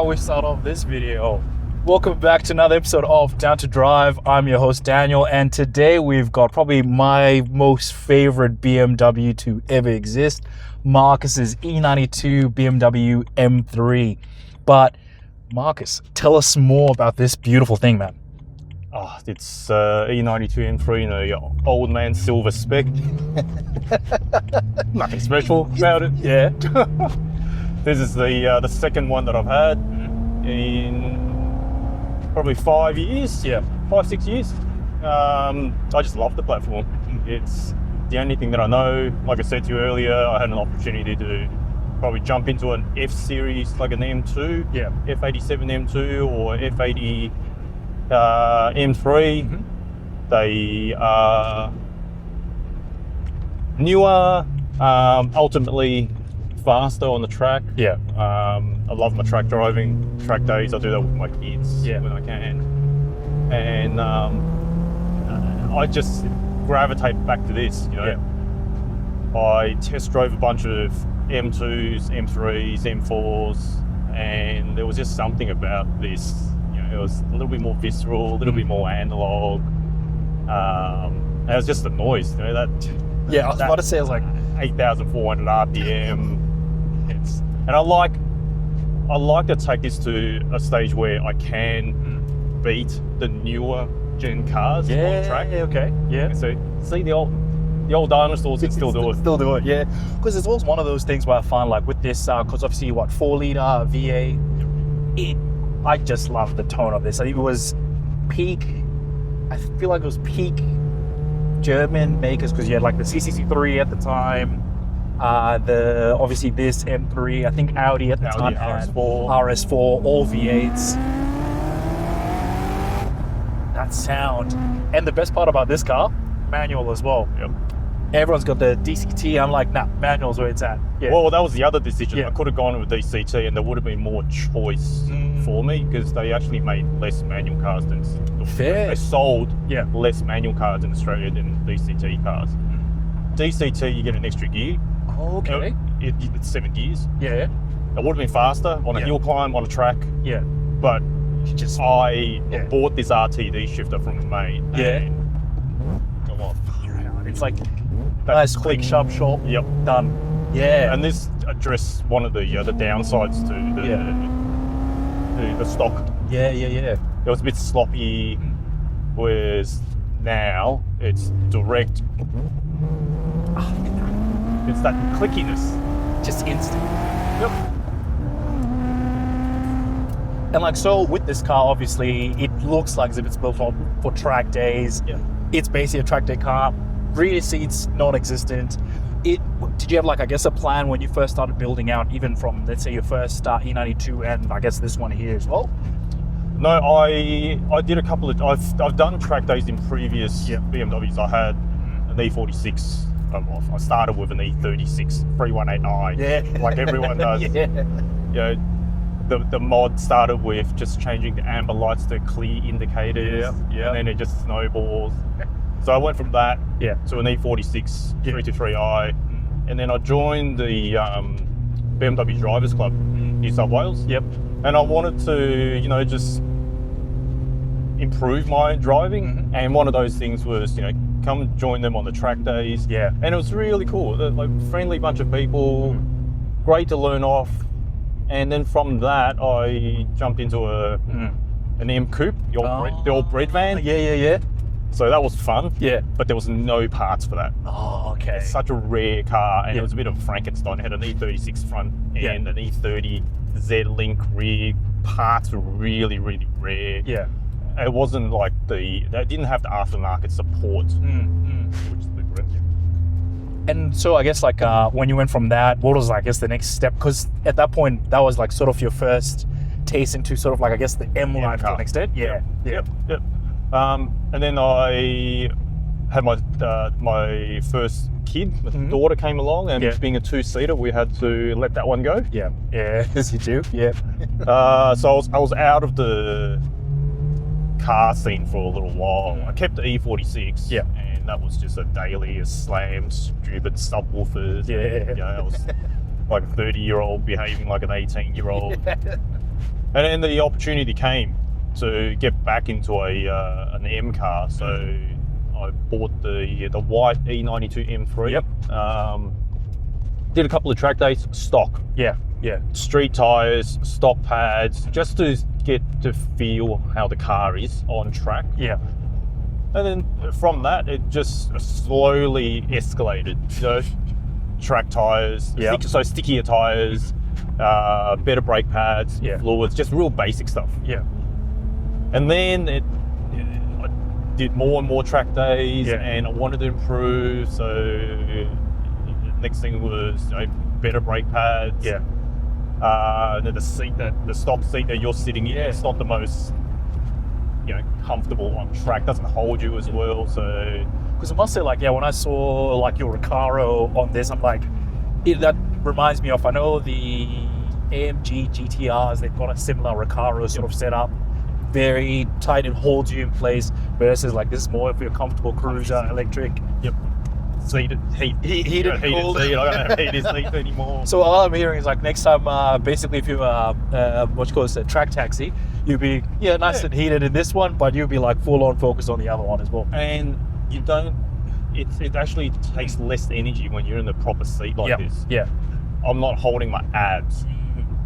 we start off this video. Welcome back to another episode of Down to Drive. I'm your host Daniel, and today we've got probably my most favorite BMW to ever exist, Marcus's E92 BMW M3. But Marcus, tell us more about this beautiful thing, man. Oh, it's E92 M3, your old man silver spec. Nothing special about it. Yeah. This is the second one that I've had in probably 5 years. Yeah. 5-6 years. I just love the platform. It's the only thing that I know. Like I said to you earlier, I had an opportunity to probably jump into an F series like an M2, Yeah. F87 M2 or F80 M3. Mm-hmm. They are newer, ultimately faster on the track. Yeah. I love my track driving, track days. I do that with my kids when I can. And I just gravitate back to this, I test drove a bunch of M2s, M3s, M4s, and there was just something about this. It was a little bit more visceral, a little bit more analog. And it was just the noise, I was about to say, it was like 8,400 RPM. And I like to take this to a stage where I can beat the newer gen cars on track. Okay. Yeah. So see the old dinosaurs can still do it. Still do it, yeah. Because it's always one of those things where I find like with this, because obviously 4-liter V8, I just love the tone of this. It was peak. I feel like it was peak German makers because you had like the CCC3 at the time. Obviously this M3, I think Audi at the time had RS4, all V8s. That sound. And the best part about this car, manual as well. Yep. Everyone's got the DCT. I'm like, nah, manual's where it's at. Yeah. Well, that was the other decision. Yeah. I could have gone with DCT and there would have been more choice for me because they actually made less manual cars than Fair. They sold less manual cars in Australia than DCT cars. DCT, you get an extra gear. Okay. It's 7 gears. Yeah. It would have been faster on a hill climb, on a track. Yeah. But I Yeah. bought this RTD shifter from the mate. Yeah. And come on. It's like nice, quick, sharp, short. Yep. Done. Yeah. And this addressed one of the downsides to the stock. Yeah. It was a bit sloppy, whereas now it's direct. It's that clickiness. Just instant. Yep. And like, so with this car, obviously, it looks like as if it's built for track days. Yeah. It's basically a track day car. Rear seats, non-existent. Did you have like, I guess, a plan when you first started building out, even from, let's say, your first E92 and I guess this one here as well? No, I did a couple of. I've done track days in previous BMWs. I had an E46. I started with an E36 318i. Yeah, like everyone does. The mod started with just changing the amber lights to clear indicators. And then it just snowballs. So I went from that to an E46 323i, and then I joined the BMW Drivers Club, New South Wales. Yep. And I wanted to, just improve my driving. And one of those things was, come join them on the track days. Yeah. And it was really cool. Like friendly bunch of people, great to learn off. And then from that, I jumped into an M Coupe, the old bread van. Yeah. So that was fun. Yeah. But there was no parts for that. Oh, okay. It's such a rare car, and it was a bit of a Frankenstein. It had an E36 front end, an E30 Z-Link rear. Parts were really, really rare. Yeah. It wasn't like they didn't have the aftermarket support, which is a bit rare. And so I guess like when you went from that, what was I guess the next step? Because at that point, that was like sort of your first taste into sort of like I guess the M life to an extent. Yeah. Yep. And then I had my first kid. My daughter came along, and being a 2-seater, we had to let that one go. Yeah. As you do. Yeah. So I was out of the car scene for a little while. I kept the E46. Yeah. And that was just a daily slam, stupid subwoofers. Yeah. I was like a 30-year-old behaving like an 18-year-old. And then the opportunity came to get back into an M car. So I bought the white E92 M3. Yep. Did a couple of track days, stock. Yeah. Street tires, stock pads, just to get to feel how the car is on track. Yeah. And then from that, it just slowly escalated. You know, track tires, so stickier tires, better brake pads, fluids, just real basic stuff. Yeah. And then I did more and more track days, and I wanted to improve. So next thing was, you know, better brake pads. Yeah. Then the stock seat that you're sitting in, it's not the most, you know, comfortable on track. Doesn't hold you as well. So because I must say, like, when I saw like your Recaro on this, I'm like, that reminds me of, I know the AMG GTRs, they've got a similar Recaro sort of setup, very tight and holds you in place, versus like this is more of your comfortable cruiser electric. Yep. Heated cold. seat. I don't have heated seats anymore. So all I'm hearing is like next time, basically, if you what you call a track taxi, you'll be nice and heated in this one, but you'll be like full on focused on the other one as well. And you don't. It actually takes less energy when you're in the proper seat like this. Yeah. I'm not holding my abs,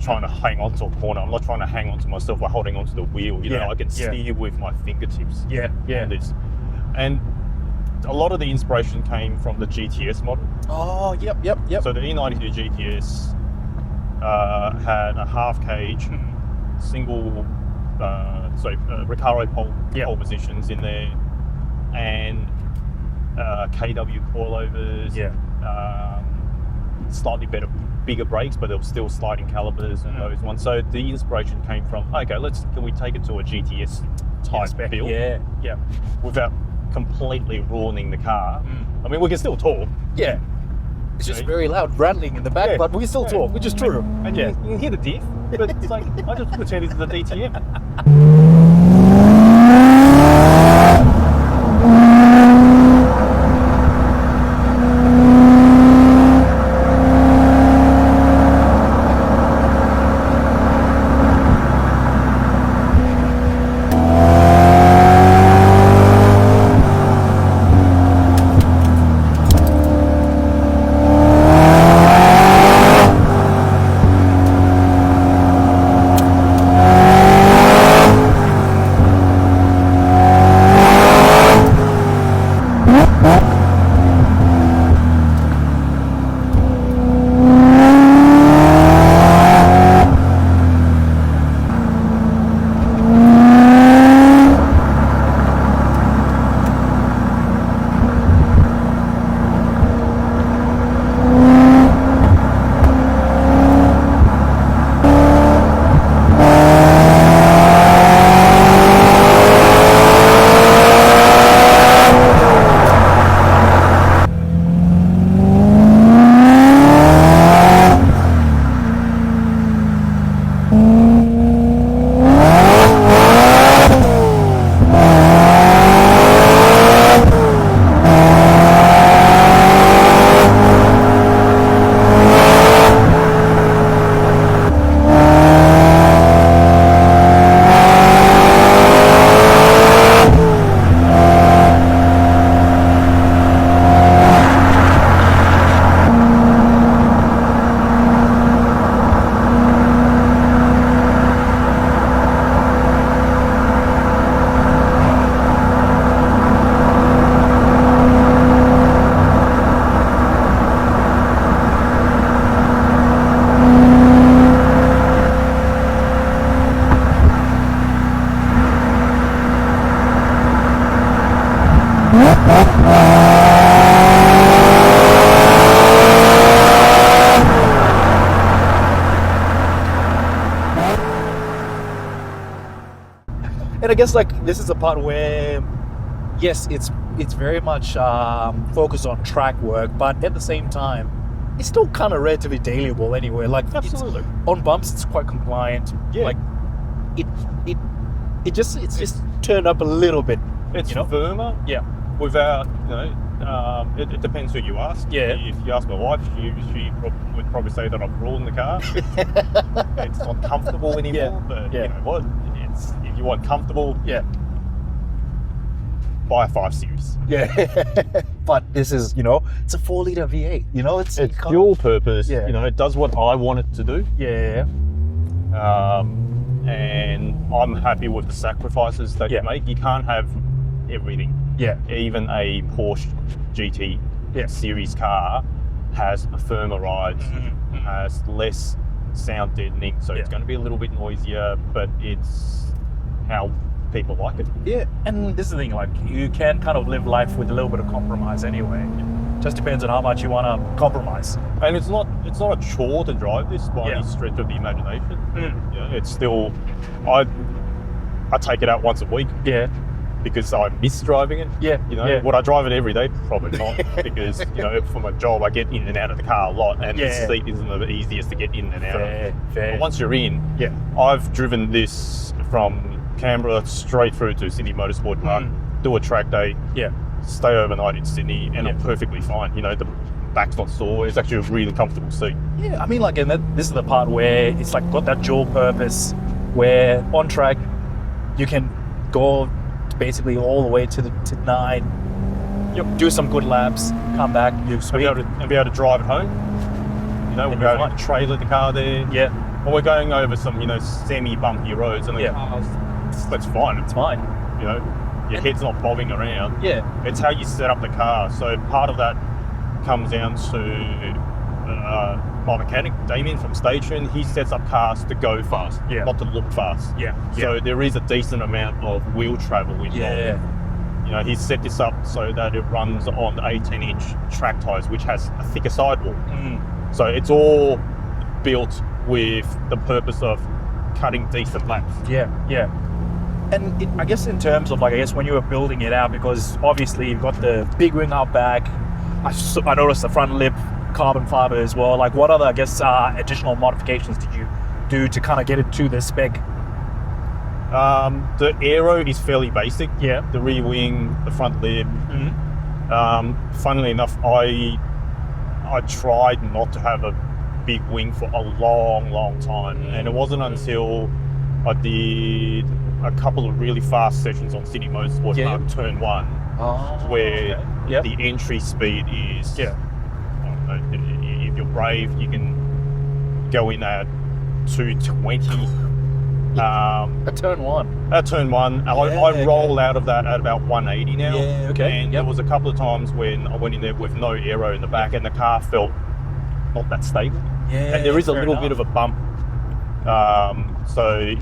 trying to hang onto a corner. I'm not trying to hang onto myself by holding onto the wheel. You know, I can steer with my fingertips. Yeah. On this, and a lot of the inspiration came from the GTS model. Oh, yep. So the E92 GTS had a half cage, single, Recaro pole positions in there, and KW coilovers. Slightly bigger brakes, but there were still sliding calipers and those ones. So the inspiration came from, okay, can we take it to a GTS type build? Yeah. Without completely ruining the car. I mean, we can still talk. Yeah. It's just very loud rattling in the back, but we can still talk, which is true. And you can hear the diff, but it's like, I just pretend it's the DTM. And I guess like this is a part where, yes, it's very much focused on track work, but at the same time, it's still kind of relatively dailyable anyway. Like absolutely on bumps, it's quite compliant. Yeah. Like it's just turned up a little bit. It's firmer. Yeah. Without It depends who you ask. Yeah. If you ask my wife, she would probably say that I'm ruling the car. It's not comfortable anymore, but you know what? If you want comfortable, buy a 5 Series. Yeah. But this is, it's a 4-liter V8. It's dual purpose. It does what I want it to do. Yeah. And I'm happy with the sacrifices that you make. You can't have everything. Yeah. Even a Porsche GT series car has a firmer ride, has less sound deadening, so it's going to be a little bit noisier, but it's how people like it. Yeah, and this is the thing, like, you can kind of live life with a little bit of compromise anyway. Just depends on how much you want to compromise. And it's not a chore to drive this by any stretch of the imagination. It's still, I take it out once a week. Yeah. Because I miss driving it. Yeah. Would I drive it every day? Probably not. Because, for my job, I get in and out of the car a lot, and the seat isn't the easiest to get in and out of. But once you're in, I've driven this from Canberra straight through to Sydney Motorsport Park, do a track day, stay overnight in Sydney, and I'm perfectly fine. The back's not sore. It's actually a really comfortable seat. Yeah, I mean, and this is the part where it's like got that dual purpose, where on track you can go basically all the way to 9. Do some good laps, come back, and be able to drive it home. We'll be able to trailer the car there. Yeah. Or we're going over some, semi-bumpy roads, and that's fine. It's fine. Your head's not bobbing around. Yeah. It's how you set up the car. So part of that comes down to my mechanic, Damien from Station. He sets up cars to go fast, not to look fast. So there is a decent amount of wheel travel involved. He's set this up so that it runs on 18-inch track tyres, which has a thicker sidewall. So it's all built with the purpose of cutting decent laps. And I guess in terms of when you were building it out, because obviously you've got the big wing out back, I noticed the front lip carbon fiber as well. What other, additional modifications did you do to kind of get it to the spec? The aero is fairly basic. Yeah. The rear wing, the front lip. Funnily enough, I tried not to have a big wing for a long time, and it wasn't until I did a couple of really fast sessions on Sydney Motorsport Park Turn 1, where the entry speed is, if you're brave, you can go in at 220. At turn 1? At turn 1. I roll out of that at about 180 now. Yeah, okay. And there was a couple of times when I went in there with no aero in the back, and the car felt not that stable. Yeah, and there is a little bit of a bump. So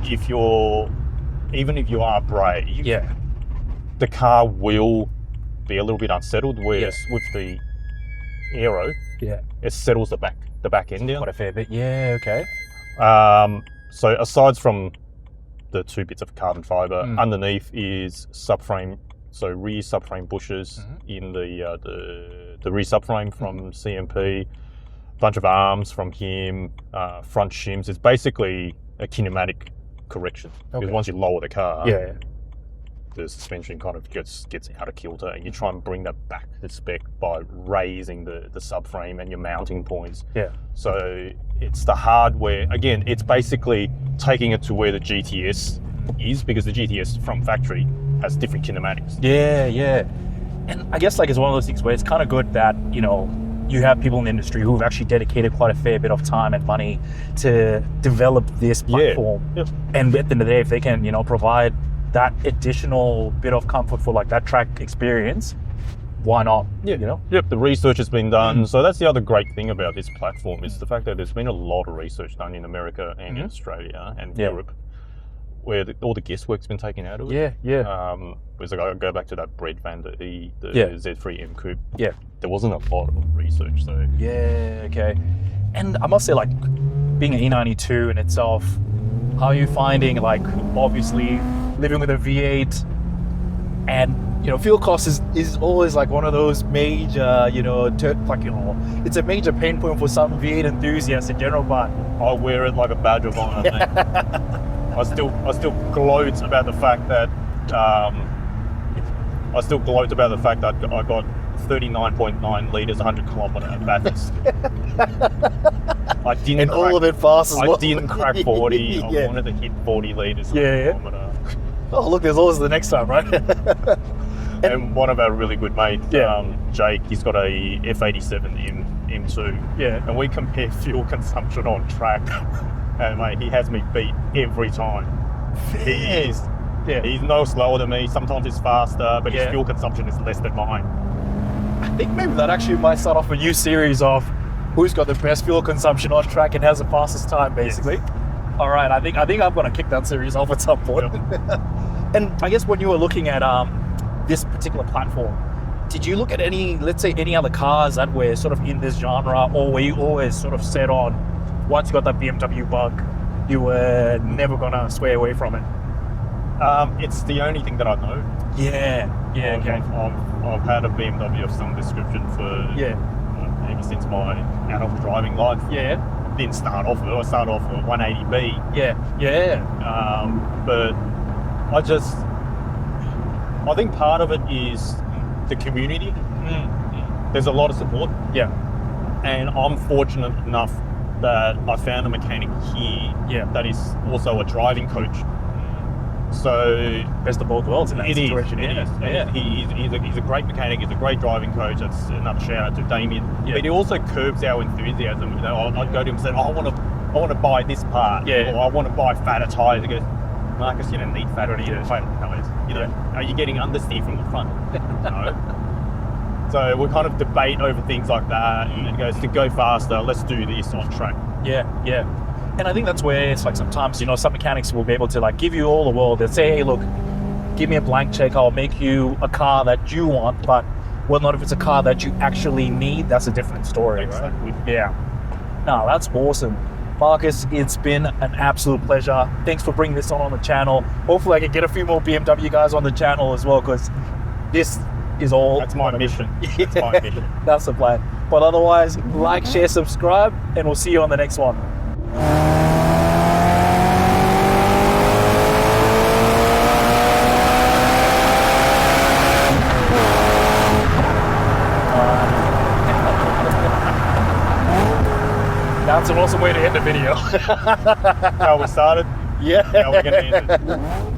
even if you are brave, the car will be a little bit unsettled, whereas with the aero, it settles the back end down. Quite a fair bit. Yeah, okay. So aside from the 2 bits of carbon fiber, underneath is subframe, so rear subframe bushes in the rear subframe from CMP, bunch of arms from him, front shims. It's basically a kinematic correction, because once you lower the car, the suspension kind of gets out of kilter, and you try and bring that back to spec by raising the subframe and your mounting points. So it's the hardware. Again, it's basically taking it to where the GTS is, because the GTS from factory has different kinematics. And I guess it's one of those things where it's kind of good that you have people in the industry who've actually dedicated quite a fair bit of time and money to develop this platform. And at the end of the day, if they can provide that additional bit of comfort for that track experience, why not? The research has been done. So that's the other great thing about this platform, is the fact that there's been a lot of research done in America and in Australia and Europe, where all the guesswork's been taken out of it. Whereas I go back to that bread van, the Z3 M Coupe. There wasn't a lot of research, so. Okay. And I must say, being an E92 in itself, how are you finding, obviously living with a V8, and fuel cost is always one of those major, it's a major pain point for some V8 enthusiasts in general, but I wear it like a badge of honor. I still gloat about the fact that I got 39.9 litres, 100 kilometre at Bathurst. I didn't. And all of it fast as well. I didn't crack 40. Yeah. I wanted to hit 40 litres. Yeah. Oh, look, there's always the next time, right? And one of our really good mates, Jake, he's got a F87 M2. Yeah. And we compare fuel consumption on track. And mate, he has me beat every time. He is. Yeah. He's no slower than me. Sometimes he's faster, but his fuel consumption is less than mine. I think maybe that actually might start off a new series of who's got the best fuel consumption on track and has the fastest time, basically. Yes. All right, I think I'm going to kick that series off at some point. Yep. And I guess when you were looking at this particular platform, did you look at any, let's say, any other cars that were sort of in this genre, or were you always sort of set on, once you got that BMW bug, you were never going to sway away from it? It's the only thing that I know. Yeah, okay. I've had a BMW of some description for ever since my adult driving life. Yeah. Didn't start off with it. I started off with 180B. Yeah. But I think part of it is the community. There's a lot of support. Yeah. And I'm fortunate enough that I found a mechanic here that is also a driving coach. So best of both worlds in that situation. It is. He's a great mechanic. He's a great driving coach. That's another shout out to Damien. Yeah. But he also curbs our enthusiasm. You know, I'd go to him and say, I want to buy this part, or I want to buy fatter tires. He goes, Marcus, you don't need fatter tires. You know, are you getting understeer from the front? No. So we kind of debate over things like that, and it goes, to go faster, let's do this on track. Yeah. And I think that's where it's like sometimes, you know, some mechanics will be able to like give you all the world. They'll say, hey, look, give me a blank check. I'll make you a car that you want, but well, not if it's a car that you actually need. That's a different story, exactly. Right? Yeah. No, that's awesome. Marcus, it's been an absolute pleasure. Thanks for bringing this on the channel. Hopefully I can get a few more BMW guys on the channel as well, because this is all... That's my mission. That's my mission. That's the plan. But otherwise, like, share, subscribe, and we'll see you on the next one. That's an awesome way to end the video. How we started? Yeah. How we're going to end it.